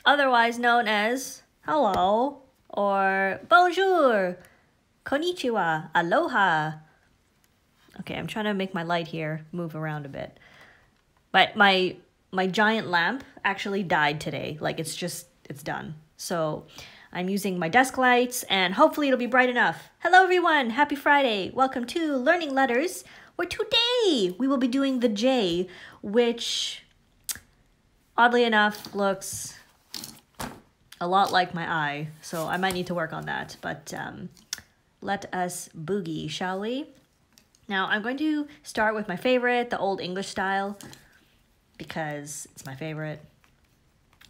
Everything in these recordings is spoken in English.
otherwise known as hello or bonjour, konnichiwa, aloha. Okay, I'm trying to make my light here move around a bit. But my giant lamp actually died today. Like it's done. So I'm using my desk lights and hopefully it'll be bright enough. Hello everyone, happy Friday. Welcome to Learning Letters, where today we will be doing the J, which oddly enough looks a lot like my eye. So I might need to work on that, but let us boogie, shall we? Now I'm going to start with my favorite, the Old English style, because it's my favorite.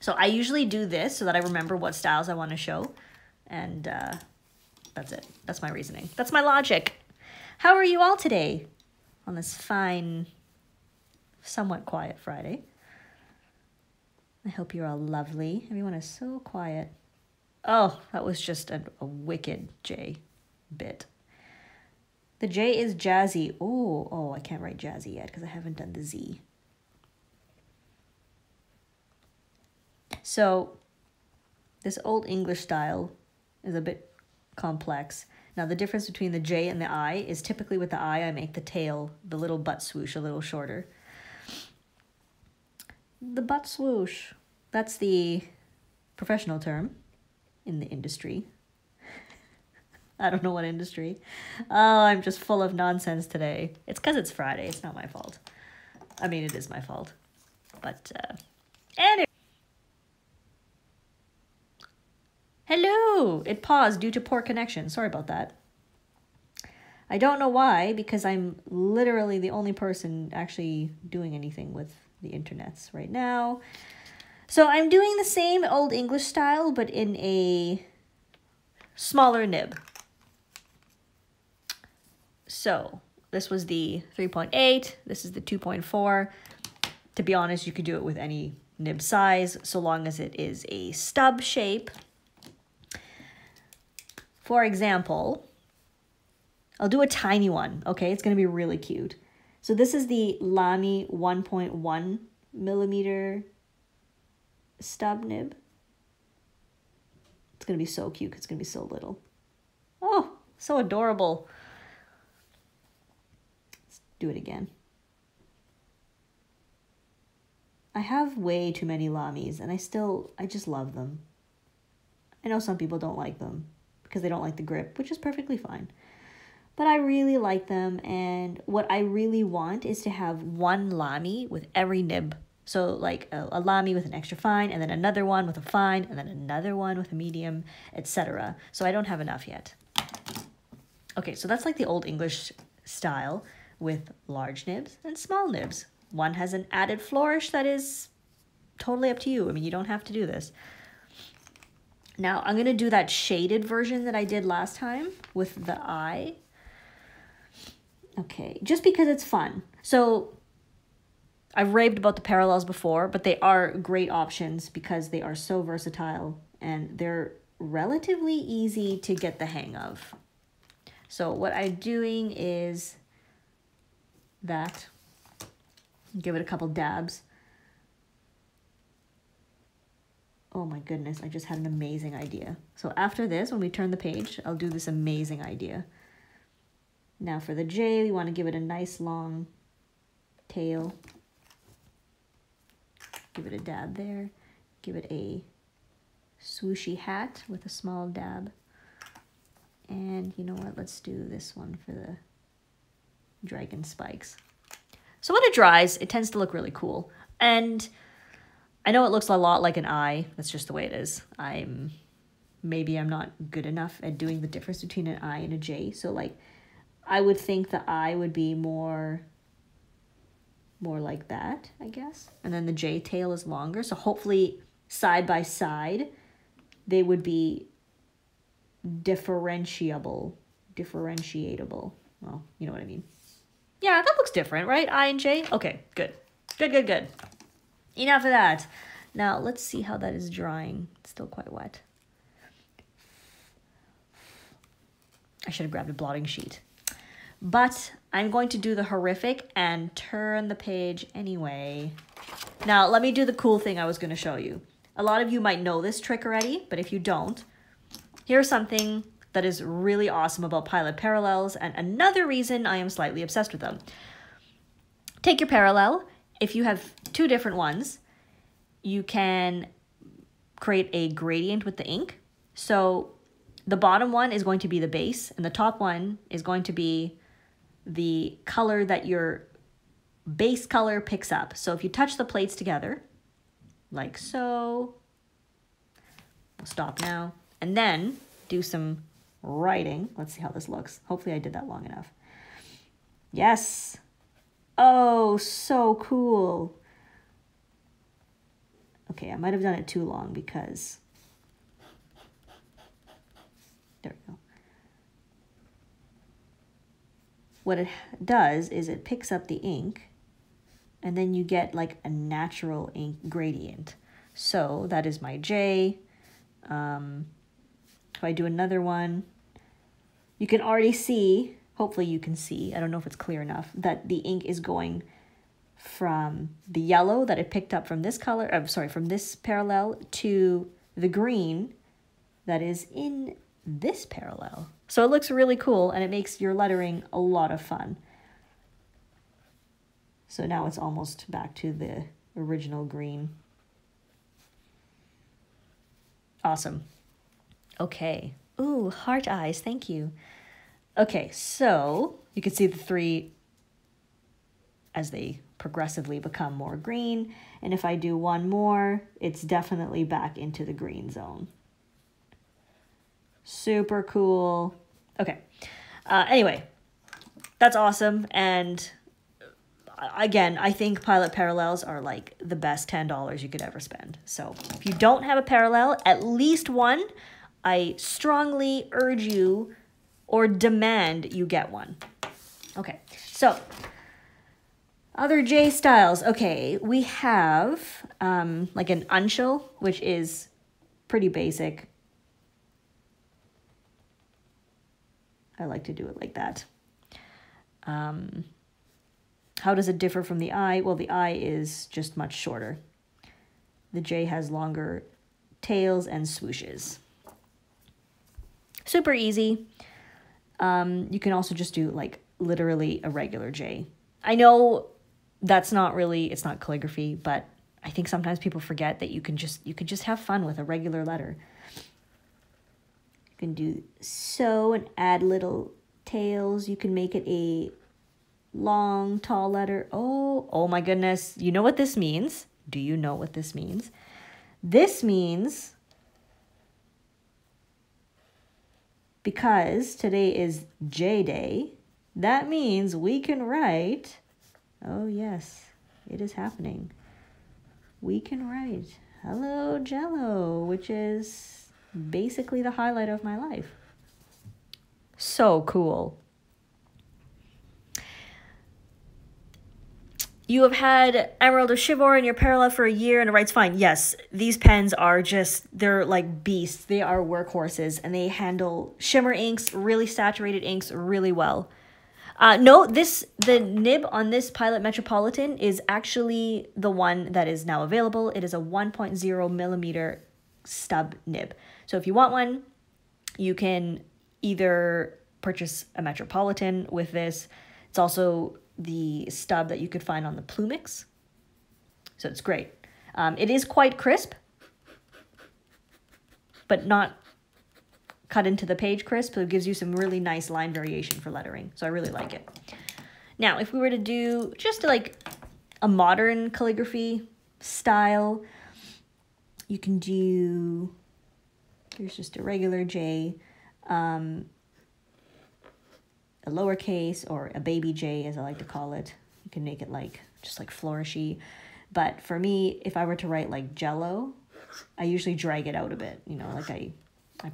So I usually do this so that I remember what styles I want to show. And that's it. That's my reasoning. That's my logic. How are you all today on this fine, somewhat quiet Friday? I hope you're all lovely. Everyone is so quiet. Oh, that was just a wicked J bit. The J is jazzy. Oh, I can't write jazzy yet because I haven't done the Z. So this Old English style is a bit complex. Now the difference between the J and the I is typically with the I make the tail, the little butt swoosh, a little shorter. The butt swoosh, that's the professional term in the industry. I don't know what industry. Oh, I'm just full of nonsense today. It's because it's Friday. It's not my fault. I mean, it is my fault. But, anyway. Hello! It paused due to poor connection. Sorry about that. I don't know why, because I'm literally the only person actually doing anything with the internets right now. So I'm doing the same Old English style, but in a smaller nib. So this was the 3.8. This is the 2.4. To be honest, you could do it with any nib size, so long as it is a stub shape. For example, I'll do a tiny one, okay? It's going to be really cute. So this is the Lamy 1.1 millimeter stub nib. It's going to be so cute. It's going to be so little. Oh, so adorable. Let's do it again. I have way too many Lamys, and I just love them. I know some people don't like them because they don't like the grip, which is perfectly fine. But I really like them, and what I really want is to have one Lamy with every nib. So like a Lamy with an extra fine, and then another one with a fine, and then another one with a medium, etc. So I don't have enough yet. Okay, so that's like the Old English style with large nibs and small nibs. One has an added flourish that is totally up to you. I mean, you don't have to do this. Now, I'm going to do that shaded version that I did last time with the I. Okay, just because it's fun. So I've raved about the parallels before, but they are great options because they are so versatile and they're relatively easy to get the hang of. So what I'm doing is that. Give it a couple dabs. Oh my goodness, I just had an amazing idea. So after this, when we turn the page, I'll do this amazing idea. Now for the J, we want to give it a nice long tail. Give it a dab there. Give it a swooshy hat with a small dab. And you know what, let's do this one for the dragon spikes. So when it dries, it tends to look really cool. And I know it looks a lot like an I. That's just the way it is. Maybe I'm not good enough at doing the difference between an I and a J. So like, I would think the I would be more like that, I guess. And then the J tail is longer. So hopefully side by side, they would be differentiable. Well, you know what I mean. Yeah, that looks different, right? I and J. Okay, good. Good. Enough of that. Now, let's see how that is drying. It's still quite wet. I should have grabbed a blotting sheet. But I'm going to do the horrific and turn the page anyway. Now, let me do the cool thing I was going to show you. A lot of you might know this trick already, but if you don't, here's something that is really awesome about Pilot Parallels, and another reason I am slightly obsessed with them. Take your parallel. If you have two different ones, you can create a gradient with the ink. So the bottom one is going to be the base, and the top one is going to be the color that your base color picks up. So if you touch the plates together, like so, we'll stop now, and then do some writing. Let's see how this looks. Hopefully I did that long enough. Yes. Oh, so cool. Okay, I might have done it too long because... There we go. What it does is it picks up the ink, and then you get like a natural ink gradient. So that is my J. If I do another one, you can already see, hopefully you can see, I don't know if it's clear enough, that the ink is going from the yellow that it picked up from this color, from this parallel, to the green that is in this parallel. So it looks really cool, and it makes your lettering a lot of fun. So now it's almost back to the original green. Awesome. Okay. Ooh, heart eyes, thank you. Okay, so you can see the three as they progressively become more green. And if I do one more, it's definitely back into the green zone. Super cool. Okay. Anyway, that's awesome. And again, I think Pilot Parallels are like the best $10 you could ever spend. So if you don't have a parallel, at least one, I strongly urge you or demand you get one. Okay, so other J styles. Okay, we have like an uncial, which is pretty basic. I like to do it like that. How does it differ from the I? Well, the I is just much shorter. The J has longer tails and swooshes. Super easy. You can also just do like literally a regular J. I know that's not really, it's not calligraphy, but I think sometimes people forget that you can just have fun with a regular letter. You can do so and add little tails. You can make it a long, tall letter. Oh my goodness. You know what this means? Do you know what this means? This means, because today is J Day, that means we can write, oh yes, it is happening. We can write hello Jello, which is basically the highlight of my life. So cool. You have had Emerald of Shivor in your parallel for a year and it writes fine. Yes, these pens are just, they're like beasts. They are workhorses and they handle shimmer inks, really saturated inks really well. No, the nib on this Pilot Metropolitan is actually the one that is now available. It is a 1.0 millimeter stub nib. So if you want one, you can either purchase a Metropolitan with this. It's also the stub that you could find on the Plumix. So it's great. It is quite crisp, but not cut into the page crisp. So it gives you some really nice line variation for lettering. So I really like it. Now, if we were to do just like a modern calligraphy style, you can do, here's just a regular J, a lowercase or a baby J, as I like to call it. You can make it like just like flourishy. But for me, if I were to write like Jello, I usually drag it out a bit, you know, like I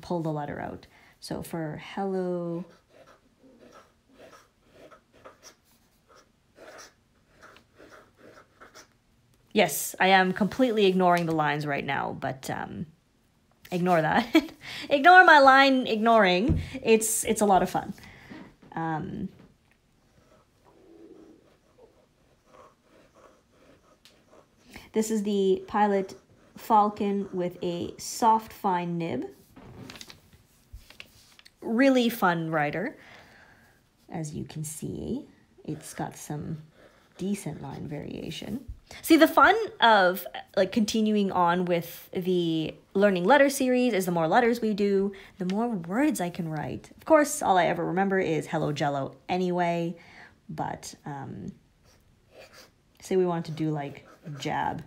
pull the letter out. So for hello, yes, I am completely ignoring the lines right now, but ignore that. Ignore my line ignoring. It's a lot of fun. This is the Pilot Falcon with a soft fine nib. Really fun writer. As you can see, it's got some decent line variation. See, the fun of like continuing on with the learning letter series is the more letters we do, the more words I can write. Of course, all I ever remember is hello Jello anyway, but say we want to do like jab.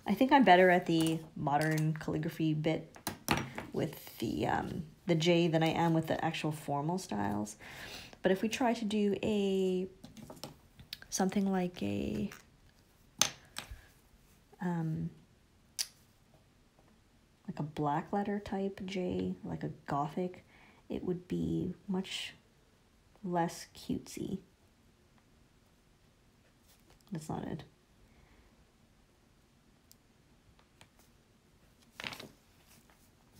I think I'm better at the modern calligraphy bit with the J than I am with the actual formal styles. But if we try to do something like a black letter type J, like a Gothic, it would be much less cutesy. That's not it.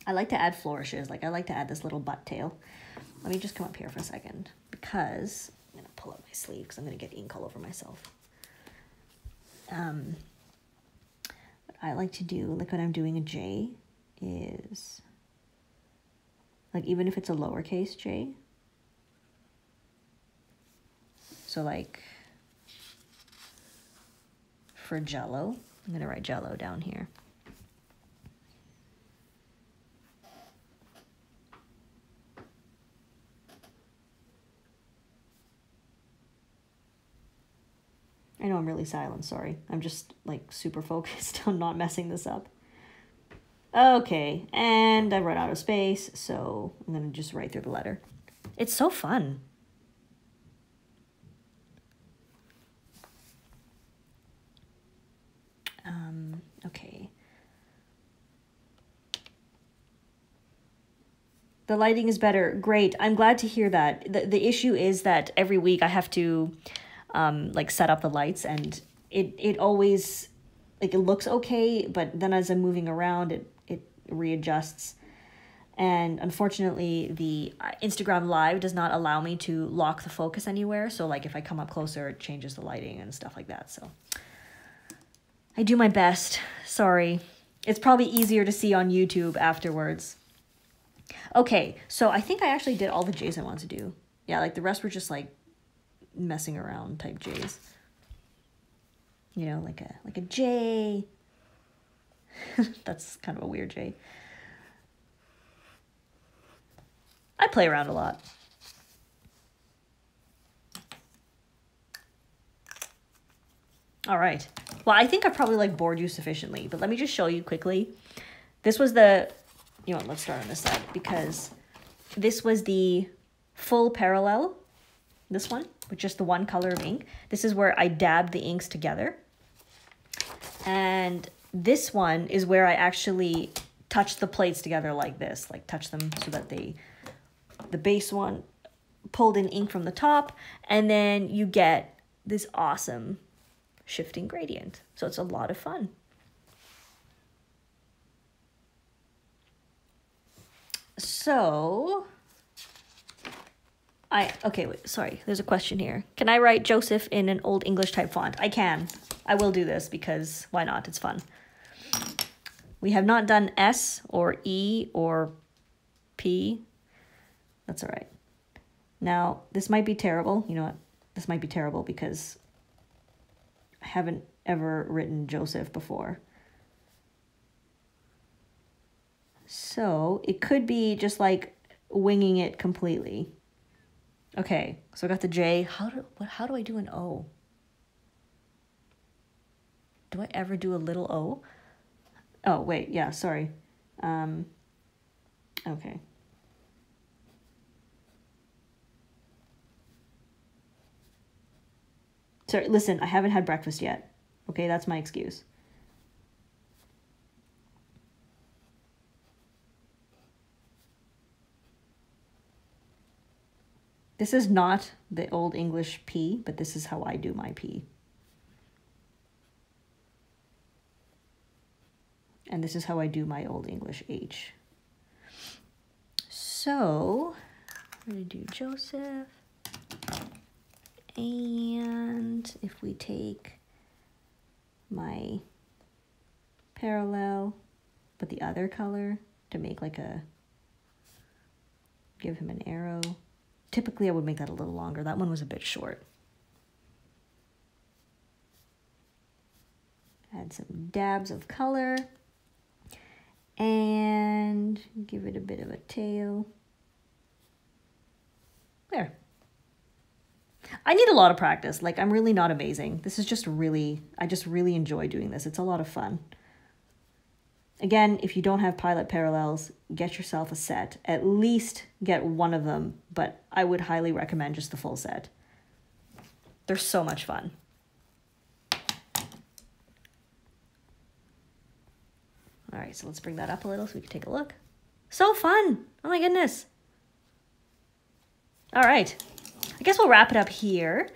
I like to add flourishes. Like I like to add this little butt tail. Let me just come up here for a second because I'm going to pull up my sleeve because I'm going to get ink all over myself. What I like to do, like when I'm doing a J, is like even if it's a lowercase J. So like for Jello, I'm going to write Jello down here. I know I'm really silent, sorry. I'm just like super focused on not messing this up. Okay, and I run out of space, so I'm gonna just write through the letter. It's so fun. Okay. The lighting is better. Great. I'm glad to hear that. The issue is that every week I have to like set up the lights, and it always like it looks okay, but then as I'm moving around it readjusts, and unfortunately the Instagram Live does not allow me to lock the focus anywhere, so like if I come up closer it changes the lighting and stuff like that. So I do my best. Sorry. It's probably easier to see on YouTube afterwards. Okay, so I think I actually did all the J's I wanted to do. Yeah, like the rest were just like messing around type J's. You know, like a J. That's kind of a weird J. I play around a lot. All right. Well, I think I probably like bored you sufficiently, but let me just show you quickly. This was the, you know what, let's start on this side because this was the full parallel, this one, with just the one color of ink. This is where I dabbed the inks together. And this one is where I actually touched the plates together like this, like touch them so that the base one pulled in ink from the top, and then you get this awesome shifting gradient. So it's a lot of fun. So okay, wait, sorry, there's a question here. Can I write Joseph in an Old English type font? I can. I will do this because why not? It's fun. We have not done S or E or P. That's all right. Now, this might be terrible. You know what? This might be terrible because I haven't ever written Joseph before. So it could be just like winging it completely. Okay, so I got the J. How do I do an O? Do I ever do a little O? Oh, wait, yeah, sorry. Okay. Sorry, listen, I haven't had breakfast yet. Okay, that's my excuse. This is not the Old English P, but this is how I do my P. And this is how I do my Old English H. So, we're going to do Joseph. And if we take my parallel, but the other color to make like give him an arrow. Typically I would make that a little longer. That one was a bit short. Add some dabs of color and give it a bit of a tail. There. I need a lot of practice. Like, I'm really not amazing. This is just really, I just really enjoy doing this. It's a lot of fun. Again, if you don't have Pilot Parallels, get yourself a set. At least get one of them, but I would highly recommend just the full set. They're so much fun. All right, so let's bring that up a little so we can take a look. So fun. Oh my goodness. All right, I guess we'll wrap it up here.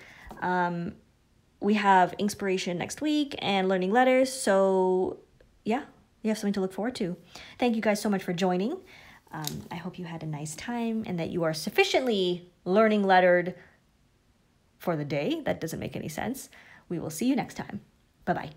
We have Inspiration next week and Learning Letters. So yeah, you have something to look forward to. Thank you guys so much for joining. I hope you had a nice time and that you are sufficiently learning lettered for the day. That doesn't make any sense. We will see you next time. Bye-bye.